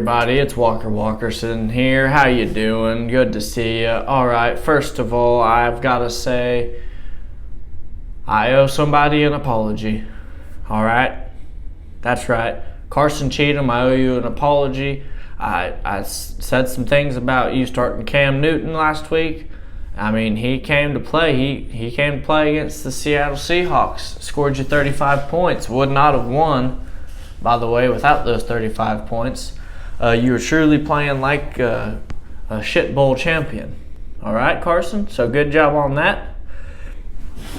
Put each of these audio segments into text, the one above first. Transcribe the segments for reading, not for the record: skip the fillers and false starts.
everybody, it's Walker Walkerson here. How you doing? Good to see you. Alright, first of all, I've got to say I owe somebody an apology. Alright? That's right. Carson Cheatham, I owe you an apology. I said some things about you starting Cam Newton last week. I mean, he came to play. He came to play against the Seattle Seahawks. Scored you 35 points. Would not have won, by the way, without those 35 points. You were truly playing like a shit bowl champion. All right, Carson? So good job on that.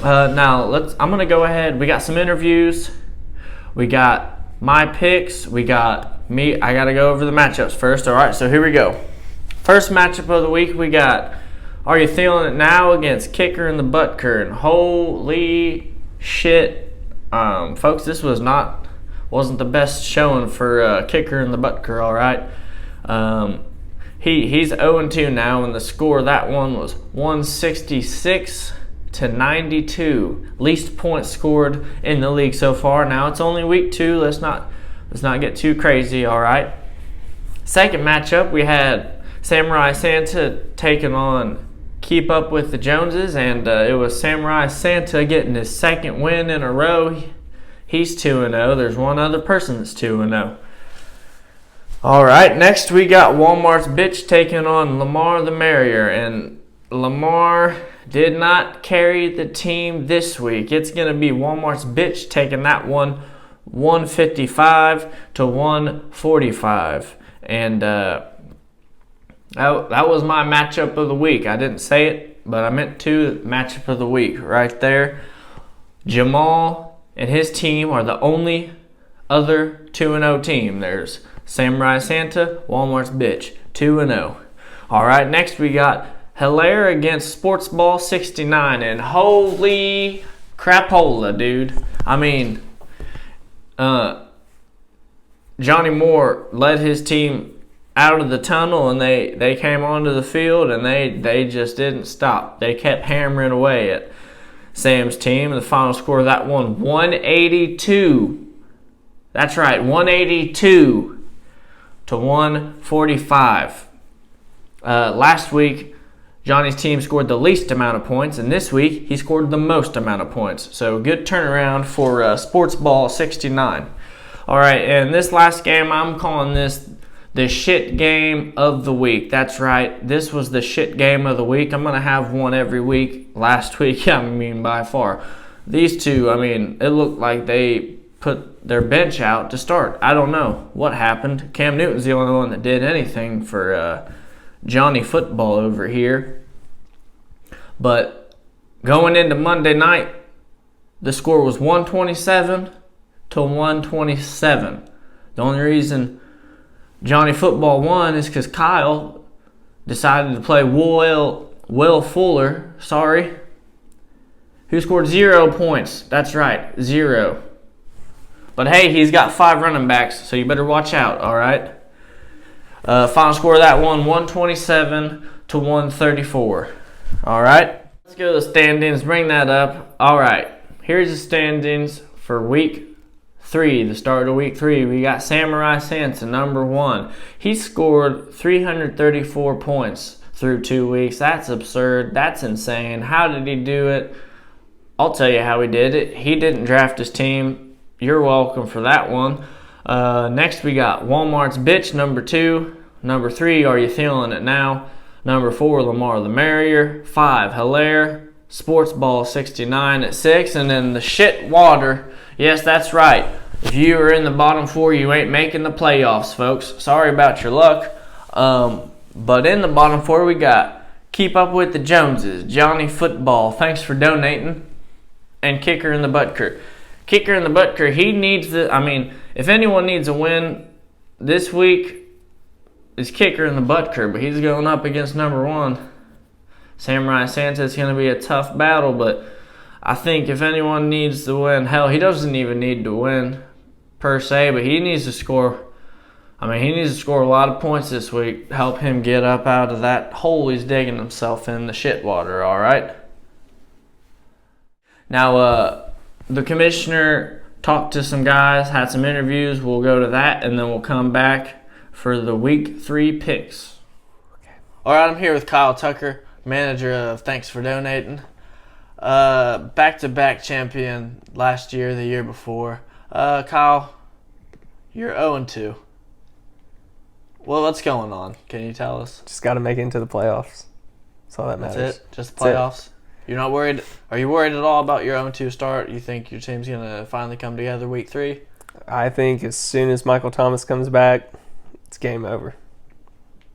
Now, I'm going to go ahead. We got some interviews. We got my picks. We got me. I got to go over the matchups first. All right, so here we go. First matchup of the week, we got Are You Feeling It Now against Kicker in the Butker. And holy shit, folks, this wasn't the best showing for Kicker in the Butker, all right? He's 0-2 now, and the score of that one was 166-92. Least points scored in the league so far. Now it's only week 2. Let's not get too crazy, all right? Second matchup, we had Samurai Santa taking on Keep Up with the Joneses, and it was Samurai Santa getting his second win in a row. He's 2-0. There's one other person that's 2-0. All right, next we got Walmart's bitch taking on Lamar the Merrier, and Lamar did not carry the team this week. It's going to be Walmart's bitch taking that one 155-145. And that was my matchup of the week. I didn't say it, but I meant to. Matchup of the week right there. Jamaal and his team are the only other 2-0 team. There's Samurai Santa, Walmart's bitch, 2-0. All right, next we got Hilaire against Sports Ball 69, and holy crapola, dude. I mean, Johnny Moore led his team out of the tunnel, and they came onto the field, and they just didn't stop. They kept hammering away at Sam's team, and the final score of that one, 182. That's right, 182-145. Last week, Johnny's team scored the least amount of points, and this week he scored the most amount of points. So good turnaround for Sports Ball 69. All right, and this last game, I'm calling this the shit game of the week. That's right. This was the shit game of the week. I'm going to have one every week. Last week, I mean, by far. These two, I mean, it looked like they put their bench out to start. I don't know what happened. Cam Newton's the only one that did anything for Johnny football over here. But going into Monday night, the score was 127-127. The only reason Johnny football won is because Kyle decided to play Will Fuller, who scored 0 points. That's right, 0. But hey, he's got 5 running backs, so you better watch out, all right? Final score of that one, 127-134. All right, let's go to the standings, bring that up. All right, here's the standings for week 3, the start of week 3. We got Samurai Santa, number 1. He scored 334 points through 2 weeks. That's absurd. That's insane. How did he do it? I'll tell you how he did it. He didn't draft his team. You're welcome for that one. Next, we got Walmart's bitch, number 2. Number 3, Are You Feeling It Now? Number 4, Lamar the Merrier. 5, Hilaire. Sports Ball 69 at 6. And then the shit water. Yes, that's right. If you are in the bottom 4, you ain't making the playoffs, folks. Sorry about your luck. But in the bottom 4, we got Keep Up with the Joneses, Johnny Football. Thanks for donating. And Kicker in the Butker. Kicker in the Butker, he needs if anyone needs a win this week, it's Kicker in the Butker. But he's going up against number 1. Samurai Santa. It's going to be a tough battle, but I think if anyone needs to win, hell, he doesn't even need to win per se, but he needs to score. He needs to score a lot of points this week, help him get up out of that hole he's digging himself in, the shit water, all right? Now, the commissioner talked to some guys, had some interviews. We'll go to that, and then we'll come back for the Week 3 picks. Okay. All right, I'm here with Kyle Tucker, manager of Thanks for Donating. Back-to-back champion last year, the year before. Kyle, you're 0-2. Well, what's going on? Can you tell us? Just got to make it into the playoffs. That's all that matters. That's it? Just the playoffs? You're not worried? Are you worried at all about your 0-2 start? You think your team's going to finally come together Week 3? I think as soon as Michael Thomas comes back, it's game over.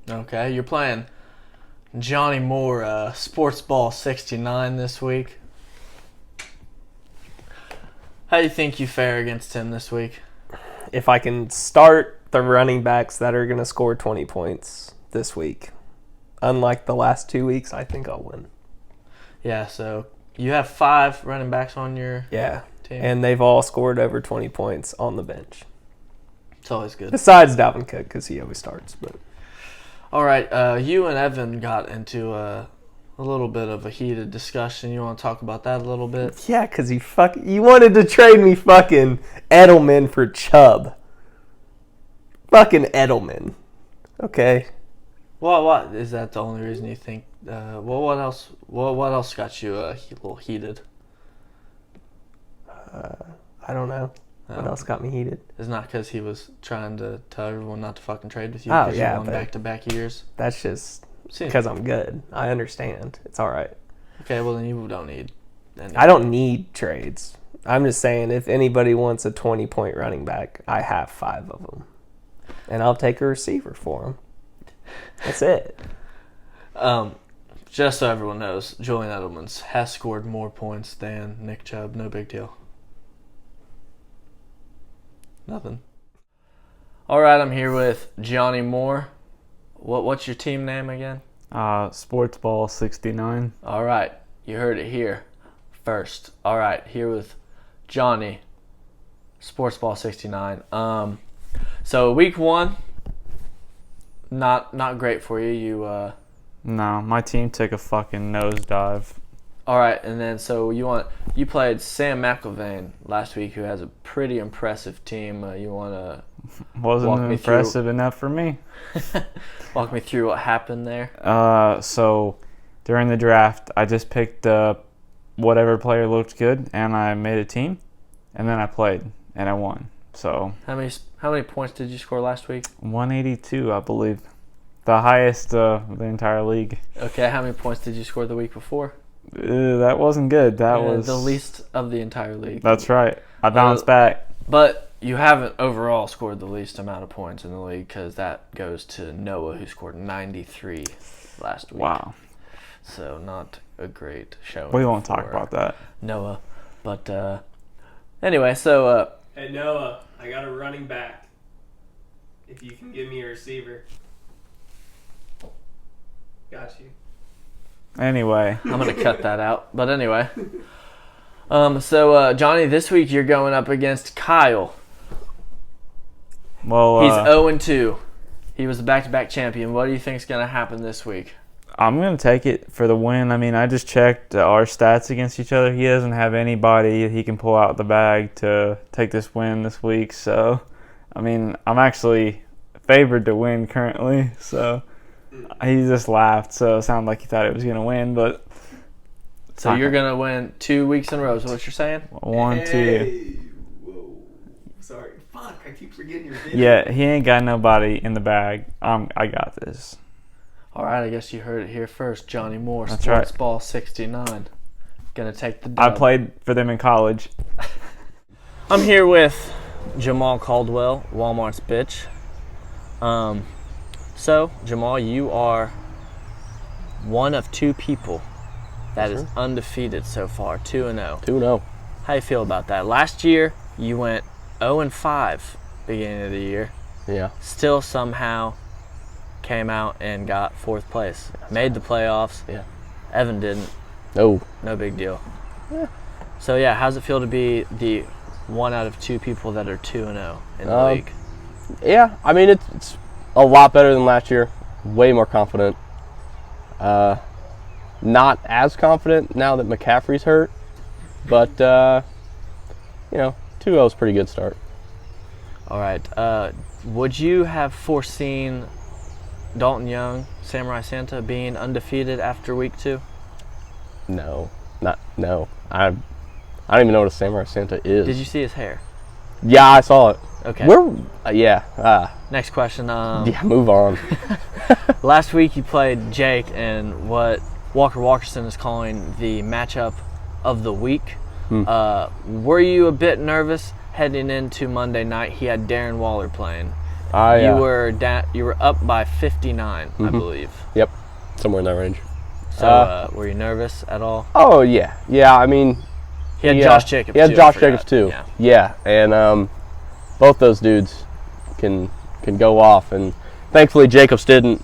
Okay, you're playing Johnny Moore, Sports Ball 69 this week. How do you think you fare against him this week? If I can start the running backs that are going to score 20 points this week, unlike the last 2 weeks, I think I'll win. Yeah, so you have 5 running backs on your team. And they've all scored over 20 points on the bench. It's always good. Besides Dalvin Cook, because he always starts. But all right, you and Evan got into a little bit of a heated discussion. You want to talk about that a little bit? Yeah, because you wanted to trade me fucking Edelman for Chubb. Fucking Edelman. Okay. Well, what is that the only reason you think? What else? What else got you a little heated? I don't know. What else got me heated? It's not because he was trying to tell everyone not to fucking trade with you Oh, because yeah, you won back-to-back years. That's just because I'm good. I understand. It's all right. Okay, well, then you don't need any. I don't need trades. I'm just saying if anybody wants a 20-point running back, I have 5 of them. And I'll take a receiver for them. That's it. Just so everyone knows, Julian Edelman has scored more points than Nick Chubb. No big deal. Nothing. All right, I'm here with Johnny Moore. What's your team name again? Sports Ball 69. All right, you heard it here first. All right, here with Johnny, Sports Ball 69. So Week 1, not great for you. No, my team took a fucking nosedive. All right, and then so you played Sam McIlvain last week, who has a pretty impressive team. You want to wasn't impressive enough for me. Walk me through what happened there. So during the draft, I just picked whatever player looked good, and I made a team, and then I played, and I won. So how many points did you score last week? 182, I believe, the highest of the entire league. Okay, how many points did you score the week before? That wasn't good. That was the least of the entire league. That's right. I bounced back. But you haven't overall scored the least amount of points in the league because that goes to Noah, who scored 93 last week. Wow. So not a great showing. We won't talk about that. Noah. But anyway, so... Hey, Noah, I got a running back. If you can give me a receiver. Got you. Anyway. I'm going to cut that out. But anyway. So, Johnny, this week you're going up against Kyle. Well, he's 0-2. He was the back-to-back champion. What do you think is going to happen this week? I'm going to take it for the win. I mean, I just checked our stats against each other. He doesn't have anybody he can pull out the bag to take this win this week. So, I mean, I'm actually favored to win currently. So, he just laughed. So, it sounded like he thought he was going to win. But so, you're going to win 2 weeks in a row is what you're saying? 1, 2. Whoa. Sorry. Fuck, I keep forgetting your video. Yeah, he ain't got nobody in the bag. I got this. All right, I guess you heard it here first. Johnny Moore, That's Sports right. Ball 69. Gonna take the dub. I played for them in college. I'm here with Jamal Caldwell, Walmart's bitch. So, Jamal, you are one of 2 people that is undefeated so far, 2-0. 2-0. How you feel about that? Last year, you went 0-5 beginning of the year. Yeah. Still somehow came out and got 4th place. Made the playoffs. Yeah. Evan didn't. No. No big deal. Yeah. So, yeah, how's it feel to be the 1 out of 2 people that are 2-0 in the league? Yeah, I mean, it's a lot better than last year. Way more confident. Not as confident now that McCaffrey's hurt. But, 2-0 is a pretty good start. All right. Would you have foreseen Dalton Young, Samurai Santa, being undefeated after week 2? No. No. I don't even know what a Samurai Santa is. Did you see his hair? Yeah, I saw it. Okay. Yeah. Next question. Yeah, move on. Last week you played Jake in what Walker Walkerson is calling the matchup of the week. Were you a bit nervous heading into Monday night? He had Darren Waller playing. You were up by 59, I believe. Yep, somewhere in that range. So were you nervous at all? Oh yeah. I mean, he had Josh Jacobs. He had too, Josh Jacobs too. Yeah, and both those dudes can go off, and thankfully Jacobs didn't.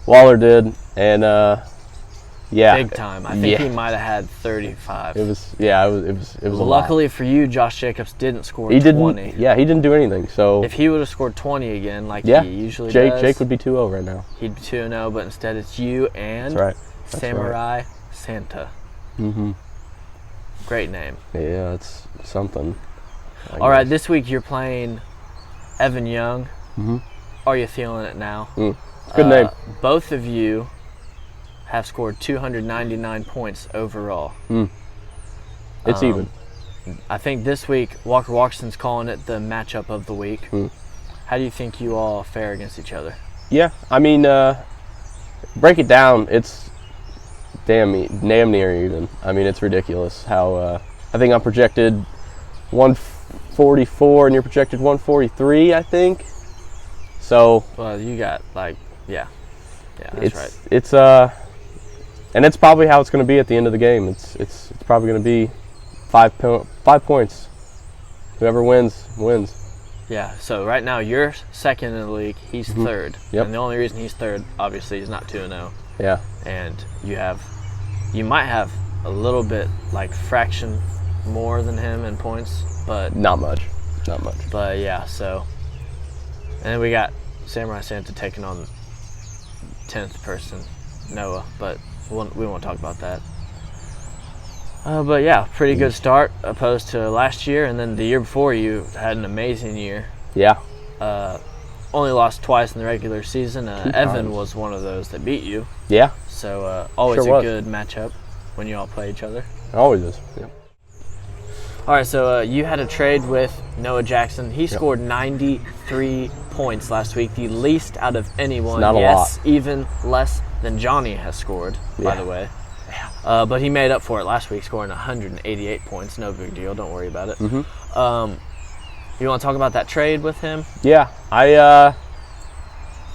Waller did, and yeah, big time. I think he might have had 35. It was a lot. Luckily for you, Josh Jacobs didn't score 20. He didn't do anything. So if he would have scored 20 again, like he usually does, Jake would be 2-0 right now. He'd be 2-0, but instead it's you and Samurai Santa. Great name. Yeah, it's something. All right, this week you're playing Evan Young. Are you feeling it now? Good name. Both of you have scored 299 points overall. It's even. I think this week Walker Walkerson's calling it the matchup of the week. How do you think you all fare against each other? Yeah, I mean, break it down. It's damn near even. I mean, it's ridiculous how I think I'm projected 144 and you're projected 143, I think. So well, you got that's right. It's and it's probably how it's going to be at the end of the game. It's probably going to be 5 points. Whoever wins. Yeah. So right now you're second in the league. He's third. Yep. And the only reason he's third, obviously, he's not 2-0. Yeah. And you might have a little bit fraction more than him in points, but not much. But yeah. So, and then we got Samurai Santa taking on 10th person Noah, but we won't talk about that. But yeah, pretty good start opposed to last year, and then the year before you had an amazing year. Yeah. Only lost twice in the regular season. Evan was one of those that beat you. Yeah. So always a good matchup when you all play each other. Always is. Yeah. All right, so you had a trade with Noah Jackson. He scored 93 points last week, the least out of anyone. Not a lot. Even less than Jonny has scored, by the way. Yeah. But he made up for it last week, scoring 188 points. No big deal. Don't worry about it. You want to talk about that trade with him? Yeah. I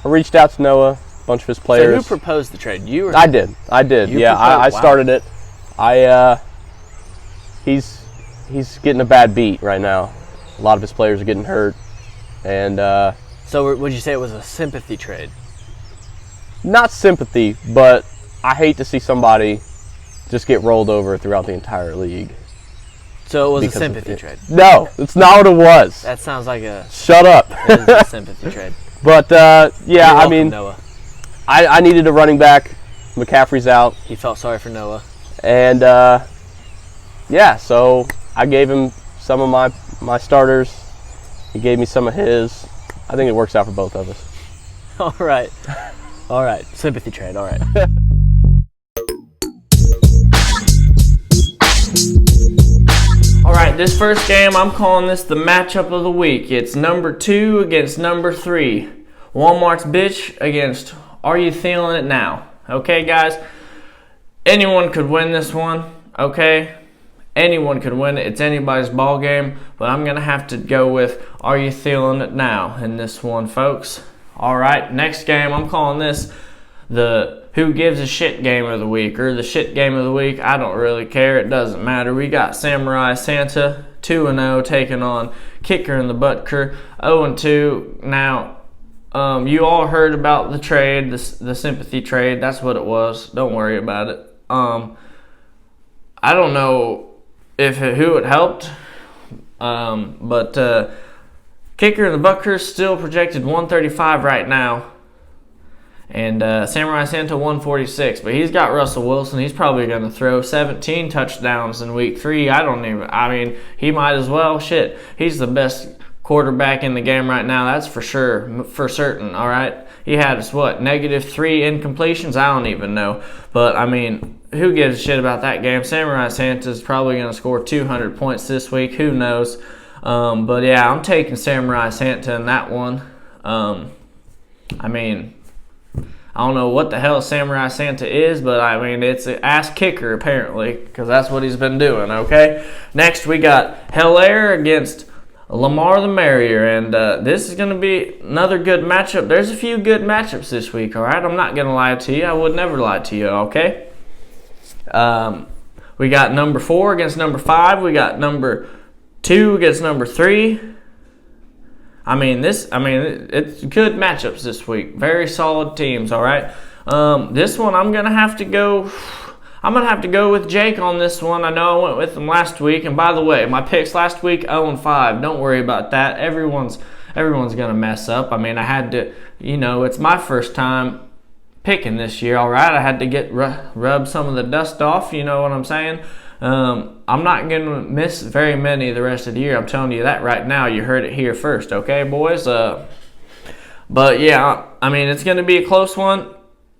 reached out to Noah, a bunch of his players. So who proposed the trade? You or I did. I started it. He's getting a bad beat right now. A lot of his players are getting hurt, and so would you say it was a sympathy trade? Not sympathy, but I hate to see somebody just get rolled over throughout the entire league. So it was a sympathy trade? No, it's not what it was. That sounds like a... Shut up. It is a sympathy trade. But, yeah, welcome, I mean, Noah. I needed a running back. McCaffrey's out. He felt sorry for Noah. And, yeah, so I gave him some of my starters. He gave me some of his. I think it works out for both of us. All right. Sympathy trade. All right. All right, this first game, I'm calling this the matchup of the week. It's number 2 against number 3. Walmart's bitch against Are You Feeling It Now? Okay, guys? Anyone could win this one, okay? Anyone could win it. It's anybody's ball game, but I'm going to have to go with Are You Feeling It Now in this one, folks. All right, next game, I'm calling this the Who Gives a Shit game of the week, or the shit game of the week. I don't really care. It doesn't matter. We got Samurai Santa 2-0 taking on Kicker in the Butt Crew 0-2. Now, you all heard about the trade, the sympathy trade. That's what it was. Don't worry about it. I don't know who it helped, but Kicker in the Butt Crew still projected 135 right now. And Samurai Santa 146, but he's got Russell Wilson. He's probably going to throw 17 touchdowns in week 3. I mean, he might as well. Shit, he's the best quarterback in the game right now. That's for sure, for certain. All right, he had what, -3 incompletions? I don't even know, but I mean, who gives a shit about that game? Samurai Santa's probably going to score 200 points this week. Who knows? But yeah, I'm taking Samurai Santa in that one. I mean, I don't know what the hell Samurai Santa is, but I mean, it's an ass kicker apparently, because that's what he's been doing, okay? Next, we got Hilaire against Lamar the Merrier, and this is going to be another good matchup. There's a few good matchups this week, all right? I'm not going to lie to you. I would never lie to you, okay? We got number 4 against number 5. We got number 2 against number 3. It's good matchups this week. Very solid teams, all right? This one I'm going to have to go with Jake on this one. I know I went with him last week, and by the way, my picks last week 0-5. Don't worry about that. Everyone's going to mess up. I mean, I had to, it's my first time picking this year, all right? I had to rub some of the dust off, you know what I'm saying? I'm not going to miss very many the rest of the year. I'm telling you that right now. You heard it here first, okay, boys? But yeah, I mean, it's going to be a close one.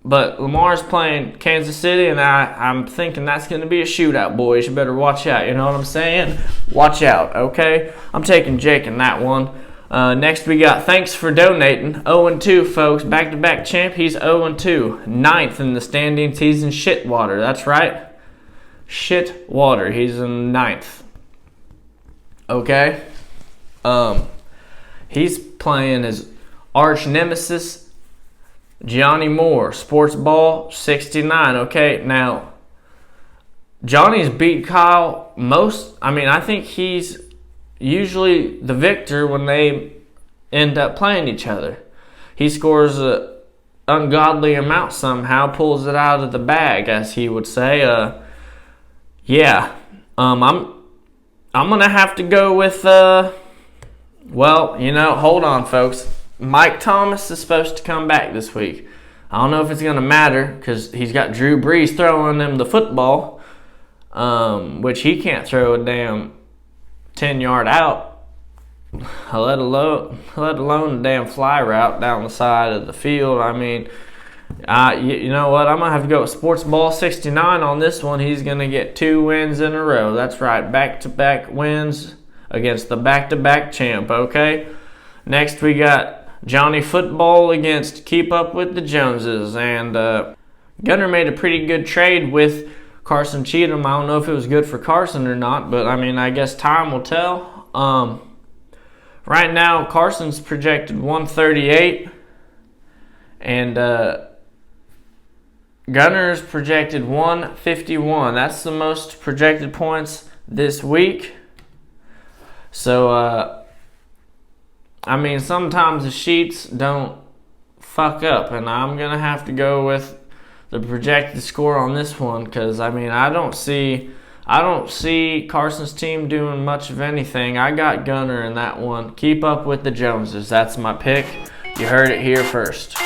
But Lamar's playing Kansas City, and I'm thinking that's going to be a shootout, boys. You better watch out. You know what I'm saying? Watch out, okay? I'm taking Jake in that one. Next, we got Thanks for Donating. 0-2, folks. Back-to-back champ. He's 0-2. 9th in the standings. He's in shit water. That's right. Shit water. He's in 9th. Okay? He's playing his arch nemesis, Giovanni Moore, Sports Ball 69. Okay, now Johnny's beat Kyle I think he's usually the victor when they end up playing each other. He scores an ungodly amount somehow, pulls it out of the bag, as he would say. I'm gonna have to go with hold on, folks. Mike Thomas is supposed to come back this week. I don't know if it's going to matter because he's got Drew Brees throwing him the football, which he can't throw a damn 10-yard out, let alone a damn fly route down the side of the field. I mean, you know what? I'm going to have to go with Sports Ball 69 on this one. He's going to get 2 wins in a row. That's right, back-to-back wins against the back-to-back champ, okay? Next, we got Johnny Football against Keep Up with the Joneses. And Gunner made a pretty good trade with Carson Cheatham. I don't know if it was good for Carson or not, but I mean, I guess time will tell. Right now, Carson's projected 138, and Gunner's projected 151. That's the most projected points this week. So, sometimes the sheets don't fuck up, and I'm going to have to go with the projected score on this one because, I don't see Carson's team doing much of anything. I got Gunner in that one. Keep Up with the Joneses. That's my pick. You heard it here first.